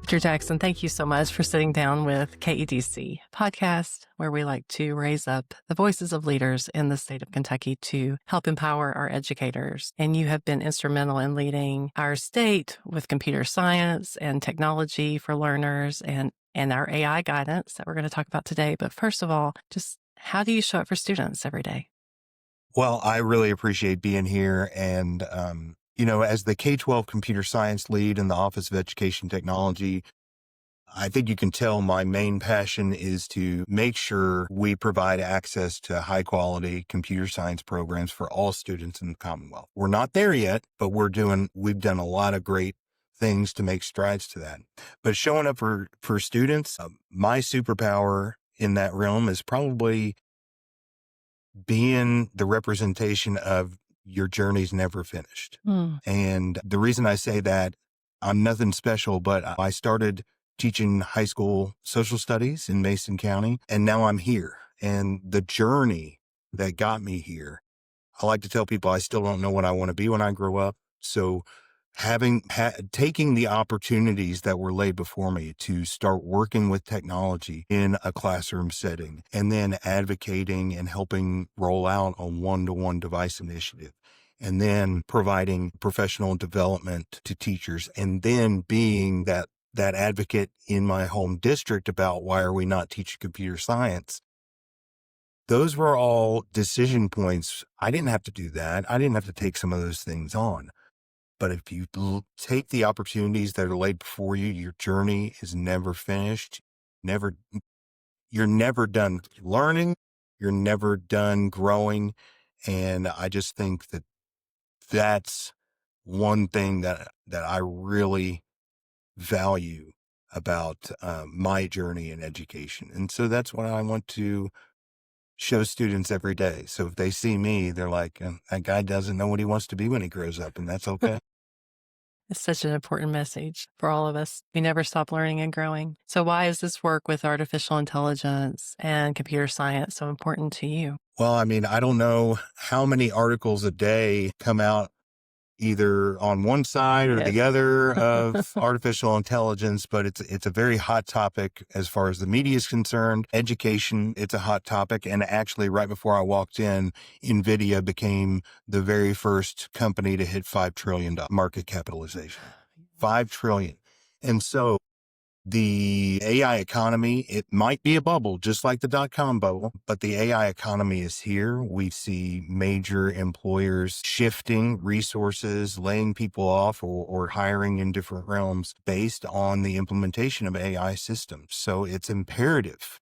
Dr. Jackson, thank you so much for sitting down with KEDC podcast, where we like to raise up the voices of leaders in the state of Kentucky to help empower our educators. And you have been instrumental in leading our state with computer science and technology for learners and our AI guidance that we're going to talk about today. But first of all, just how do you show up for students every day? Well, I really appreciate being here. And, as the K-12 computer science lead in the Office of Education Technology, I think you can tell my main passion is to make sure we provide access to high quality computer science programs for all students in the Commonwealth. We're not there yet, but we've done a lot of great things to make strides to that. But showing up for students, my superpower in that realm is probably being the representation of your journey's never finished. And the reason I say that, I'm nothing special, but I started teaching high school social studies in Mason County, and now I'm here. And the journey that got me here, I like to tell people I still don't know what I want to be when I grow up. So taking the opportunities that were laid before me to start working with technology in a classroom setting, and then advocating and helping roll out a one-to-one device initiative, and then providing professional development to teachers, and then being that advocate in my home district about why are we not teaching computer science. Those were all decision points. I didn't have to do that. I didn't have to take some of those things on. But if you take the opportunities that are laid before you, your journey is never finished. You're never done learning. You're never done growing. And I just think that that's one thing that I really value about my journey in education. And so that's what I want to show students every day. So if they see me, they're like, that guy doesn't know what he wants to be when he grows up, and that's okay. It's such an important message for all of us. We never stop learning and growing. So why is this work with artificial intelligence and computer science so important to you? Well, I mean, I don't know how many articles a day come out either on one side or the other of artificial intelligence, but it's a very hot topic as far as the media is concerned. Education, it's a hot topic. And actually, right before I walked in, NVIDIA became the very first company to hit $5 trillion market capitalization. $5 trillion. And so the AI economy, it might be a bubble, just like the dot-com bubble, but the AI economy is here. We see major employers shifting resources, laying people off, or hiring in different realms based on the implementation of AI systems. So it's imperative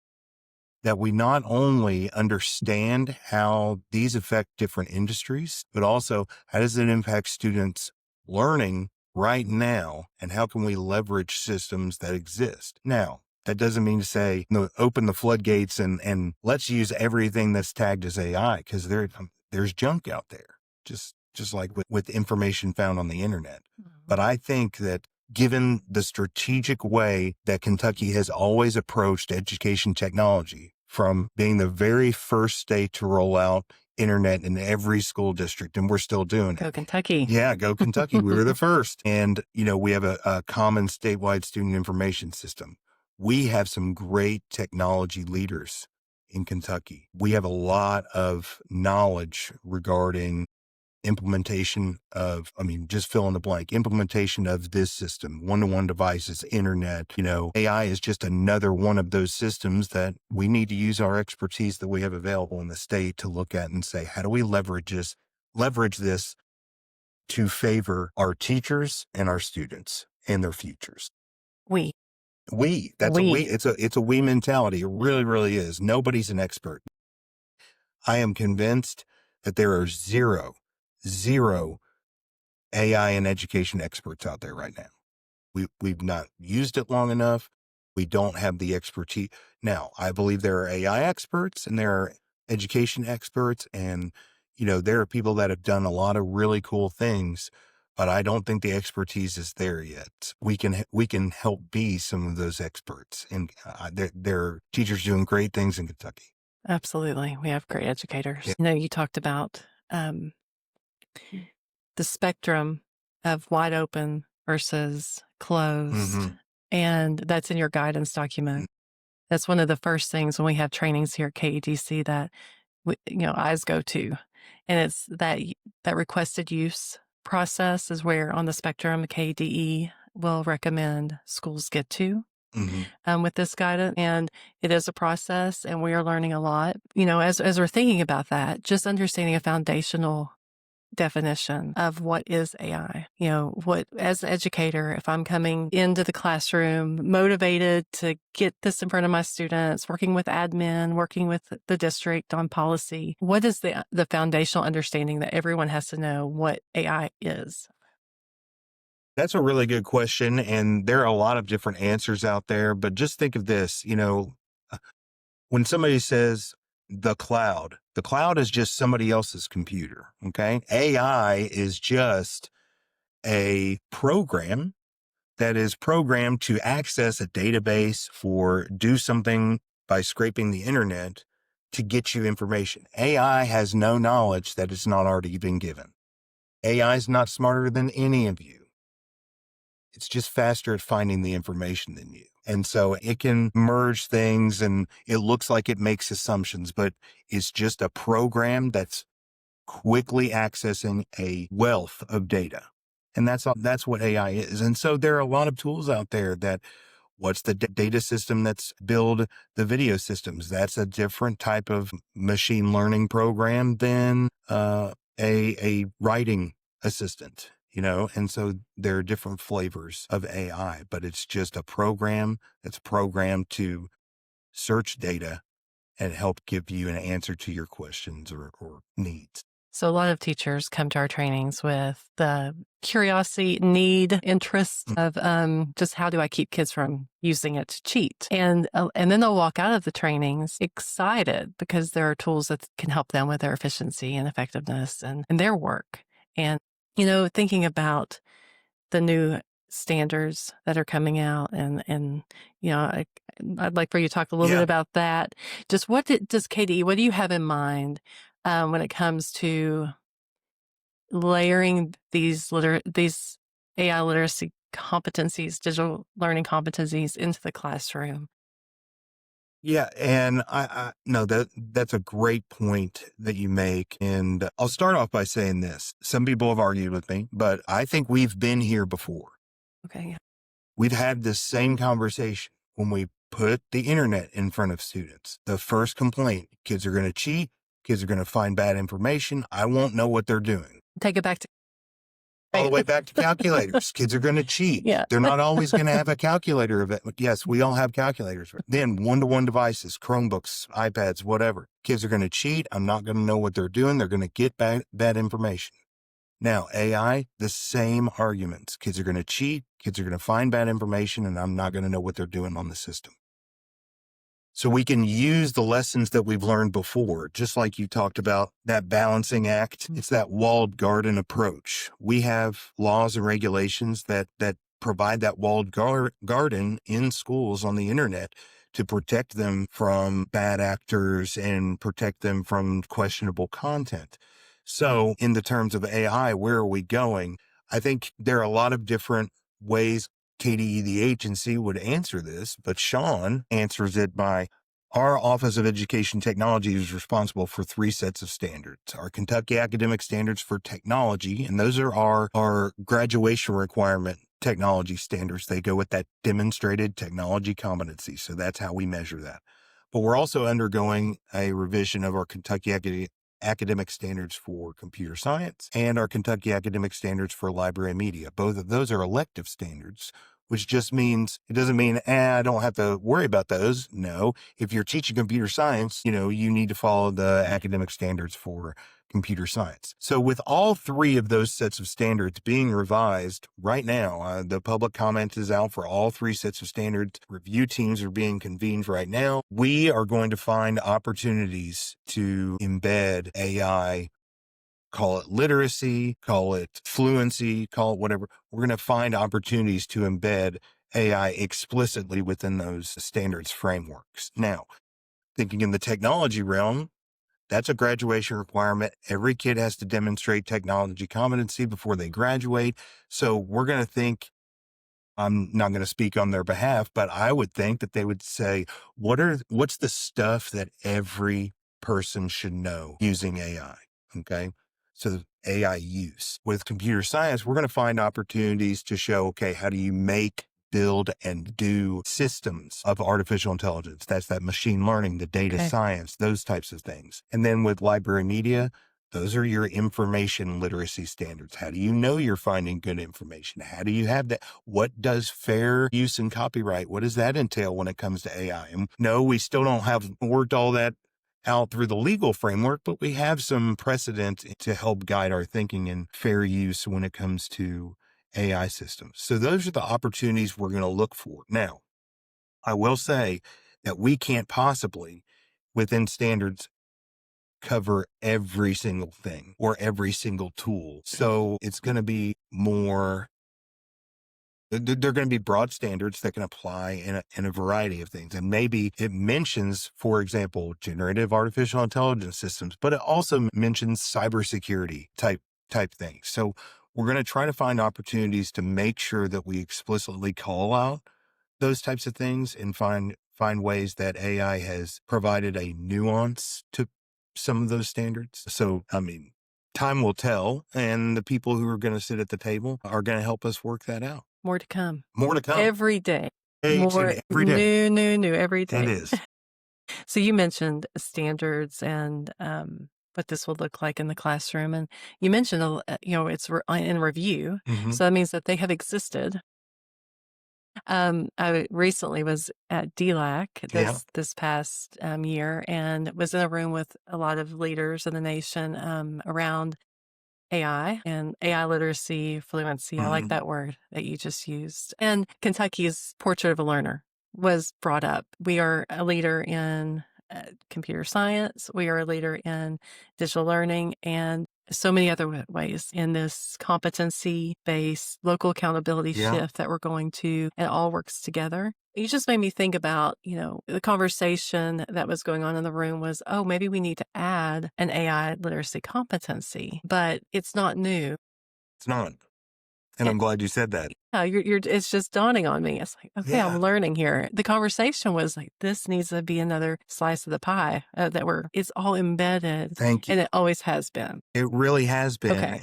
that we not only understand how these affect different industries, but also how does it impact students' learning right now, and how can we leverage systems that exist now? That doesn't mean to say, open the floodgates and let's use everything that's tagged as AI, because there's junk out there, just like with information found on the internet. But I think that given the strategic way that Kentucky has always approached education technology, from being the very first state to roll out internet in every school district, and we're still doing it. Go Kentucky. Yeah, go Kentucky. We were the first. And, we have a common statewide student information system. We have some great technology leaders in Kentucky. We have a lot of knowledge regarding implementation of, just fill in the blank, implementation of this system, one-to-one devices, internet. AI is just another one of those systems that we need to use our expertise that we have available in the state to look at and say, how do we leverage this to favor our teachers and our students and their futures? It's a we mentality. It really, really is. Nobody's an expert. I am convinced that there are zero AI and education experts out there right now. We've not used it long enough. We don't have the expertise. Now, I believe there are AI experts and there are education experts, and, there are people that have done a lot of really cool things, but I don't think the expertise is there yet. We can help be some of those experts, and there are teachers doing great things in Kentucky. Absolutely. We have great educators. Yeah. You talked about the spectrum of wide open versus closed And that's in your guidance document. That's one of the first things when we have trainings here at KEDC that eyes go to. And it's that requested use process is where on the spectrum KDE will recommend schools get to with this guidance. And it is a process and we are learning a lot. As we're thinking about that, just understanding a foundational definition of what is AI. What, as an educator, if I'm coming into the classroom motivated to get this in front of my students, working with admin, working with the district on policy, what is the foundational understanding that everyone has to know what AI is? That's a really good question. And there are a lot of different answers out there, but just think of this, when somebody says the cloud is just somebody else's computer. Okay. AI is just a program that is programmed to access a database or do something by scraping the internet to get you information. AI has no knowledge that it's not already been given. AI is not smarter than any of you. It's just faster at finding the information than you. And so it can merge things and it looks like it makes assumptions, but it's just a program that's quickly accessing a wealth of data. And that's what AI is. And so there are a lot of tools out there that what's the data system that's build the video systems? That's a different type of machine learning program than a writing assistant. And so there are different flavors of AI, but it's just a program that's programmed to search data and help give you an answer to your questions or needs. So a lot of teachers come to our trainings with the curiosity, need, interest of just how do I keep kids from using it to cheat? And then they'll walk out of the trainings excited because there are tools that can help them with their efficiency and effectiveness and their work. And, thinking about the new standards that are coming out and I'd like for you to talk a little bit about that. Just what does KDE, what do you have in mind when it comes to layering these AI literacy competencies, digital learning competencies into the classroom? Yeah. And I no, that's a great point that you make. And I'll start off by saying this. Some people have argued with me, but I think we've been here before. Okay. Yeah. We've had this same conversation when we put the internet in front of students. The first complaint, kids are going to cheat. Kids are going to find bad information. I won't know what they're doing. Take it back to all the way back to calculators. Kids are going to cheat. Yeah. They're not always going to have a calculator of it. Yes, we all have calculators. Then one-to-one devices, Chromebooks, iPads, whatever. Kids are going to cheat. I'm not going to know what they're doing. They're going to get bad information. Now, AI, the same arguments. Kids are going to cheat. Kids are going to find bad information, and I'm not going to know what they're doing on the system. So we can use the lessons that we've learned before, just like you talked about that balancing act. It's that walled garden approach. We have laws and regulations that provide that walled garden in schools on the internet to protect them from bad actors and protect them from questionable content. So in the terms of AI, where are we going? I think there are a lot of different ways KDE, the agency, would answer this, but Sean answers it by our Office of Education Technology is responsible for 3 sets of standards. Our Kentucky Academic Standards for Technology, and those are our graduation requirement technology standards. They go with that demonstrated technology competency. So that's how we measure that. But we're also undergoing a revision of our Kentucky Academic Standards for Computer Science and our Kentucky Academic Standards for Library and Media. Both of those are elective standards, which just means, it doesn't mean, I don't have to worry about those. No, if you're teaching computer science, you need to follow the academic standards for computer science. So with all 3 of those sets of standards being revised right now, the public comment is out for all 3 sets of standards. Review teams are being convened right now. We are going to find opportunities to embed AI, call it literacy, call it fluency, call it whatever. We're going to find opportunities to embed AI explicitly within those standards frameworks. Now, thinking in the technology realm, that's a graduation requirement. Every kid has to demonstrate technology competency before they graduate. So we're going to think I'm not going to speak on their behalf, but I would think that they would say, what's the stuff that every person should know using AI? Okay. So AI use with computer science, we're going to find opportunities to show, okay, how do you build and do systems of artificial intelligence? That's that machine learning, the data science, those types of things. And then with library media, those are your information literacy standards. How do you know you're finding good information? How do you have that? What does fair use and copyright? What does that entail when it comes to AI? And no, we still don't have worked all that out through the legal framework, but we have some precedent to help guide our thinking in fair use when it comes to AI systems. So those are the opportunities we're going to look for. Now, I will say that we can't possibly, within standards, cover every single thing or every single tool. So it's going to be more, they're going to be broad standards that can apply in a variety of things. And maybe it mentions, for example, generative artificial intelligence systems, but it also mentions cybersecurity type things. So we're going to try to find opportunities to make sure that we explicitly call out those types of things and find ways that AI has provided a nuance to some of those standards. So, I mean, time will tell, and the people who are going to sit at the table are going to help us work that out. More to come. More to come. Every day. More every day. New every day. It is. So you mentioned standards and what this will look like in the classroom. And you mentioned, it's in review. Mhm. So that means that they have existed. I recently was at DLAC this past year and was in a room with a lot of leaders in the nation around AI and AI literacy, fluency. I like that word that you just used. And Kentucky's Portrait of a Learner was brought up. We are a leader in computer science. We are a leader in digital learning and so many other ways in this competency-based local accountability shift that we're going to. It all works together. You just made me think about, the conversation that was going on in the room was, oh, maybe we need to add an AI literacy competency, but it's not new. It's not. And I'm glad you said that. Yeah, it's just dawning on me. It's like, okay, I'm learning here. The conversation was like, this needs to be another slice of the pie it's all embedded. Thank you. And it always has been. It really has been. Okay.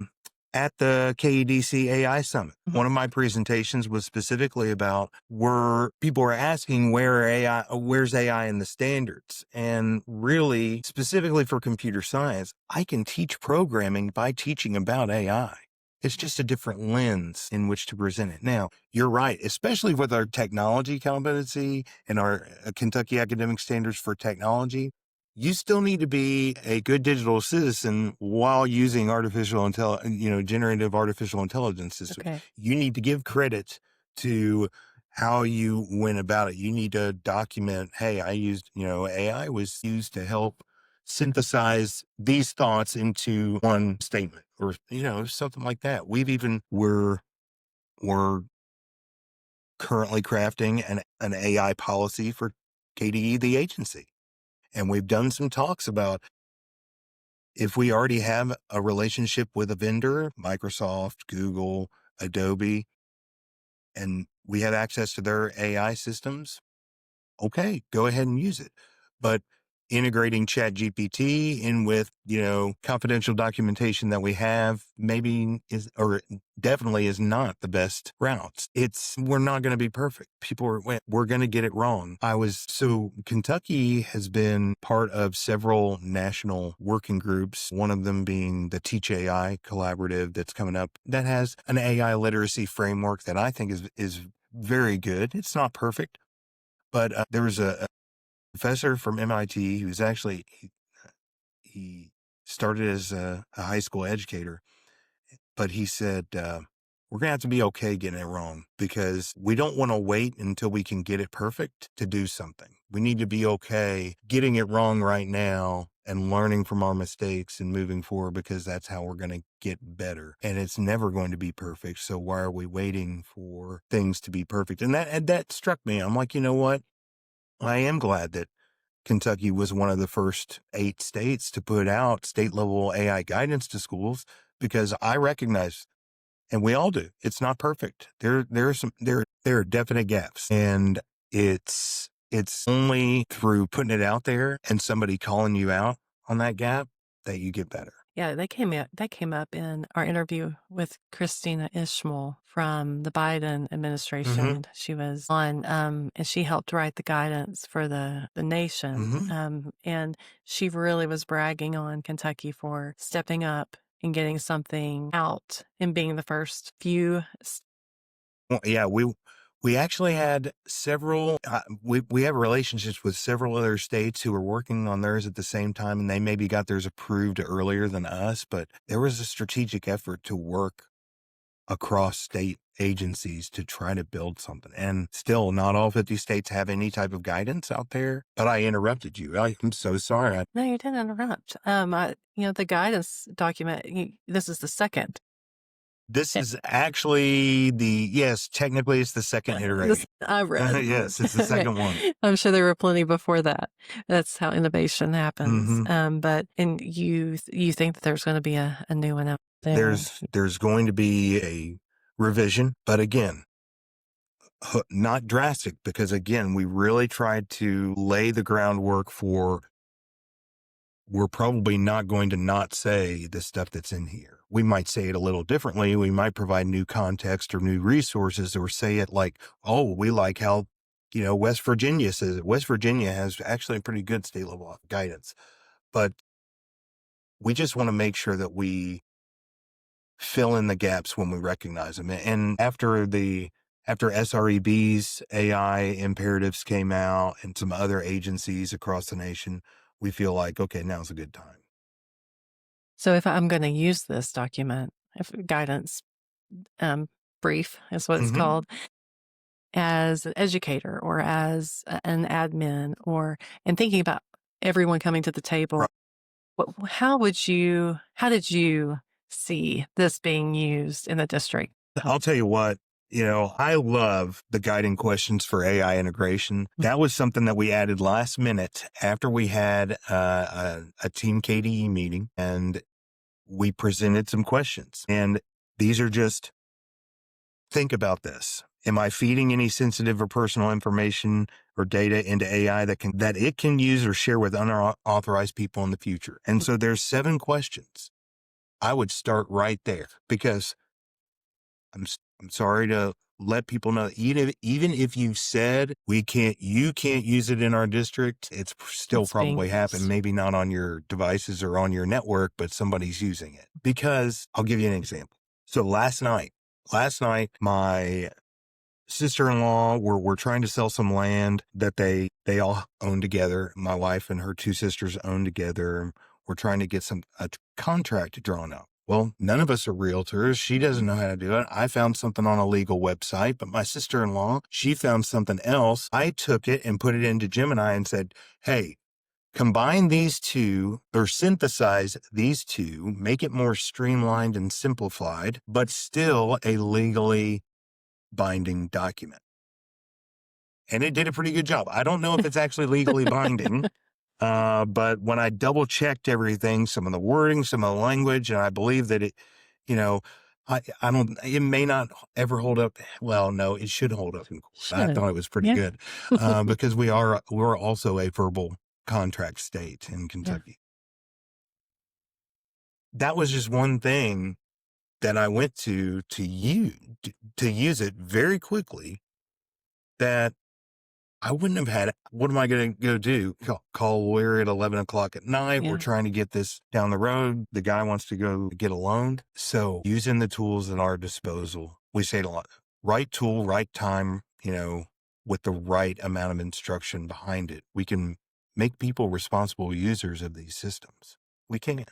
At the KDE AI Summit, one of my presentations was specifically about where people were asking where's AI in the standards? And really, specifically for computer science, I can teach programming by teaching about AI. It's just a different lens in which to present it. Now, you're right, especially with our technology competency and our Kentucky Academic Standards for Technology. You still need to be a good digital citizen while using generative artificial intelligence systems. Okay. You need to give credit to how you went about it. You need to document, hey, AI was used to help synthesize these thoughts into one statement or, something like that. We're currently crafting an AI policy for KDE, the agency. And we've done some talks about if we already have a relationship with a vendor, Microsoft, Google, Adobe, and we have access to their AI systems, okay, go ahead and use it. But integrating ChatGPT in with, confidential documentation that we have definitely is not the best route. We're not going to be perfect. We're going to get it wrong. Kentucky has been part of several national working groups, one of them being the Teach AI collaborative that's coming up that has an AI literacy framework that I think is very good. It's not perfect, but there was a professor from MIT who's actually, he started as a high school educator, but he said, we're going to have to be okay getting it wrong because we don't want to wait until we can get it perfect to do something. We need to be okay getting it wrong right now and learning from our mistakes and moving forward because that's how we're going to get better. And it's never going to be perfect. So why are we waiting for things to be perfect? And that struck me. I'm like, you know what? I am glad that Kentucky was one of the first 8 states to put out state-level AI guidance to schools because I recognize And we all do. It's not perfect. There are definite gaps, and it's only through putting it out there and somebody calling you out on that gap that you get better. Yeah, that came up in our interview with Christina Ishmael from the Biden administration. She was on, and she helped write the guidance for the nation. And she really was bragging on Kentucky for stepping up and getting something out and being the first few. Well, yeah, we actually had several. We have relationships with several other states who are working on theirs at the same time, and they maybe got theirs approved earlier than us. But there was a strategic effort to work across state agencies to try to build something. And still, not all 50 states have any type of guidance out there. But I interrupted you. I'm so sorry. No, you didn't interrupt. The guidance document. This is the second. This is actually technically it's the second iteration. I read. Yes, it's the second one. I'm sure there were plenty before that. That's how innovation happens. And you think that there's going to be a new one out there? There's going to be a revision, but again, not drastic, because again, we really tried to lay the groundwork for. We're probably not going to not say the stuff that's in here. We might say it a little differently. We might provide new context or new resources, or say it like, oh, we like how, West Virginia says it. West Virginia has actually a pretty good state level guidance, but we just want to make sure that we fill in the gaps when we recognize them. And after SREB's AI imperatives came out and some other agencies across the nation, we feel like, okay, now's a good time. So if I'm going to use this document, if guidance brief is what it's called, as an educator or as an admin, and thinking about everyone coming to the table, how did you see this being used in the district? I'll tell you what, I love the guiding questions for AI integration. That was something that we added last minute after we had a team KDE meeting, and we presented some questions. And these are just, think about this. Am I feeding any sensitive or personal information or data into AI that it can use or share with unauthorized people in the future? And so there's 7 questions. I would start right there, because I'm sorry to let people know, even if you said you can't use it in our district, it's still probably happened. Maybe not on your devices or on your network, but somebody's using it. Because I'll give you an example. So last night, my sister-in-law were trying to sell some land that they all own together. My wife and her 2 sisters own together. We're trying to get a contract drawn up. Well, none of us are realtors. She doesn't know how to do it. I found something on a legal website, but my sister-in-law, she found something else. I took it and put it into Gemini and said, hey, combine these two or synthesize these two, make it more streamlined and simplified, but still a legally binding document. And it did a pretty good job. I don't know if it's actually legally binding. But when I double checked everything, some of the wording, some of the language, and I believe that it, it may not ever hold up. Well, no, it should hold up in court. I thought it was pretty good, because we're also a verbal contract state in Kentucky. That was just one thing that I went to use it very quickly, that I wouldn't have had it. What am I going to go do? Call a lawyer at 11 o'clock at night. We're trying to get this down the road. The guy wants to go get a loan. So using the tools at our disposal, we say it a lot, right tool, right time, with the right amount of instruction behind it, we can make people responsible users of these systems. We can.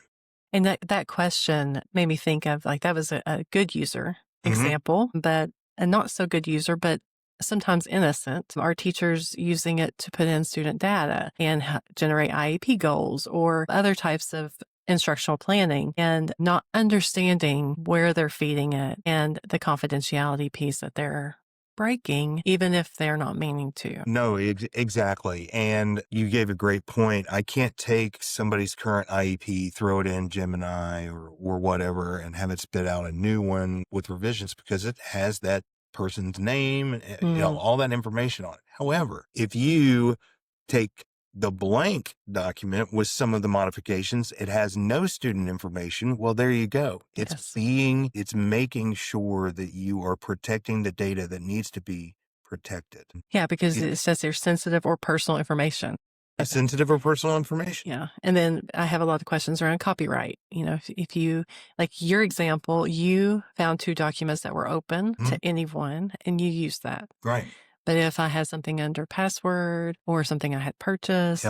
And that question made me think of, like, that was a good user example, but a not so good user, but sometimes innocent. Our teachers using it to put in student data and generate IEP goals or other types of instructional planning, and not understanding where they're feeding it and the confidentiality piece that they're breaking, even if they're not meaning to. No, exactly. And you gave a great point. I can't take somebody's current IEP, throw it in Gemini or whatever, and have it spit out a new one with revisions because it has that person's name, all that information on it. However, if you take the blank document with some of the modifications, it has no student information. Well, there you go. It's making sure that you are protecting the data that needs to be protected. Yeah, because it says they're sensitive or personal information. Sensitive or personal information. Yeah. And then I have a lot of questions around copyright. If you, like your example, you found 2 documents that were open to anyone and you used that. Right. But if I had something under password or something I had purchased,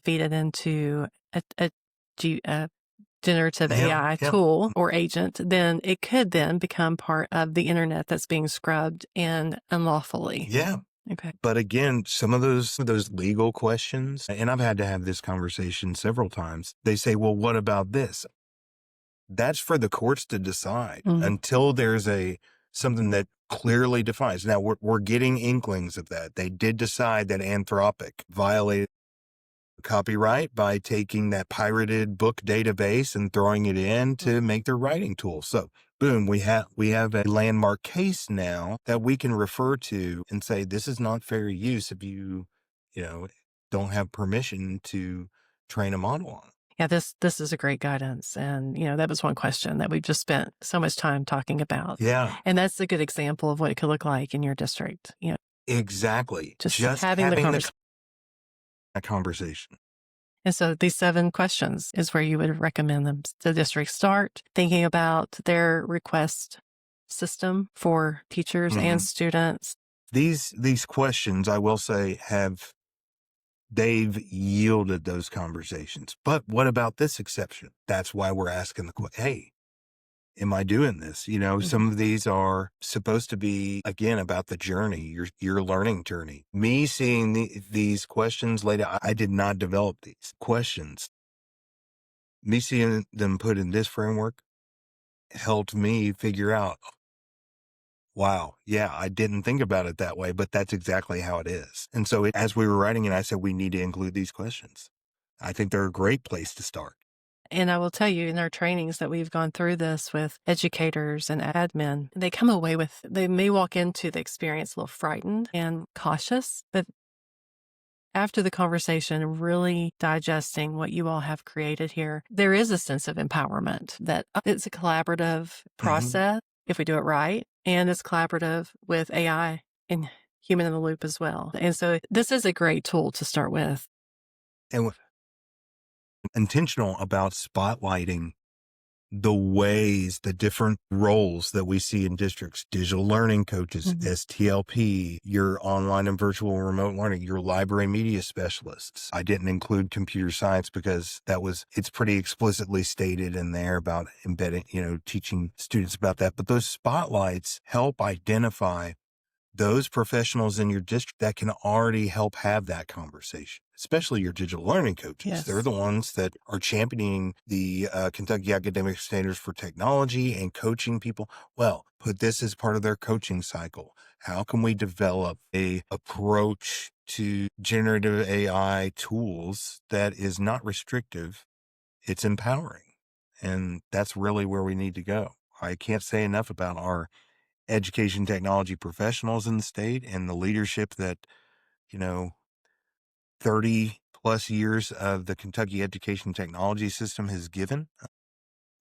feed it into a generative AI tool or agent, then it could then become part of the internet that's being scrubbed and unlawfully. Yeah. Okay. But again, some of those legal questions, and I've had to have this conversation several times, they say, well, what about this? That's for the courts to decide until there's something that clearly defines. Now, we're getting inklings of that. They did decide that Anthropic violated copyright by taking that pirated book database and throwing it in to make their writing tool. So boom, we have a landmark case now that we can refer to and say, this is not fair use if you don't have permission to train a model on. Yeah, this is a great guidance. And, that was one question that we've just spent so much time talking about. Yeah. And that's a good example of what it could look like in your district. Exactly. Just having the conversation. And so these 7 questions is where you would recommend the district start thinking about their request system for teachers and students. These questions, I will say, they've yielded those conversations. But what about this exception? That's why we're asking the question, hey, am I doing this? Some of these are supposed to be, again, about the journey, your learning journey. Me seeing these questions later, I did not develop these questions. Me seeing them put in this framework helped me figure out, wow, yeah, I didn't think about it that way, but that's exactly how it is. And so as we were writing it, I said, we need to include these questions. I think they're a great place to start. And I will tell you, in our trainings that we've gone through this with educators and admin, they come away they may walk into the experience a little frightened and cautious, but after the conversation, really digesting what you all have created here, there is a sense of empowerment that it's a collaborative process if we do it right, and it's collaborative with AI and human in the loop as well. And so this is a great tool to start with. And intentional about spotlighting the different roles that we see in districts: digital learning coaches, STLP, your online and virtual remote learning, your library media specialists. I didn't include computer science because it's pretty explicitly stated in there about embedding, teaching students about that. But those spotlights help identify those professionals in your district that can already help have that conversation, especially your digital learning coaches. Yes. They're the ones that are championing the Kentucky Academic Standards for Technology and coaching people. Well, put this as part of their coaching cycle. How can we develop a approach to generative AI tools that is not restrictive? It's empowering. And that's really where we need to go. I can't say enough about our education technology professionals in the state and the leadership that, 30 plus years of the Kentucky education technology system has given.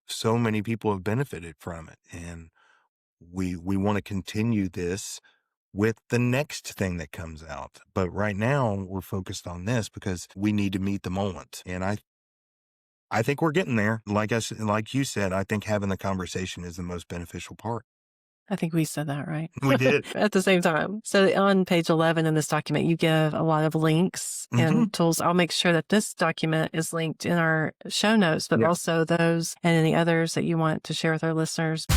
So many people have benefited from it. And we want to continue this with the next thing that comes out. But right now we're focused on this because we need to meet the moment. And I think we're getting there. Like you said, I think having the conversation is the most beneficial part. I think we said that right. We did. At the same time. So on page 11 in this document, you give a lot of links and tools. I'll make sure that this document is linked in our show notes, but also those and any others that you want to share with our listeners.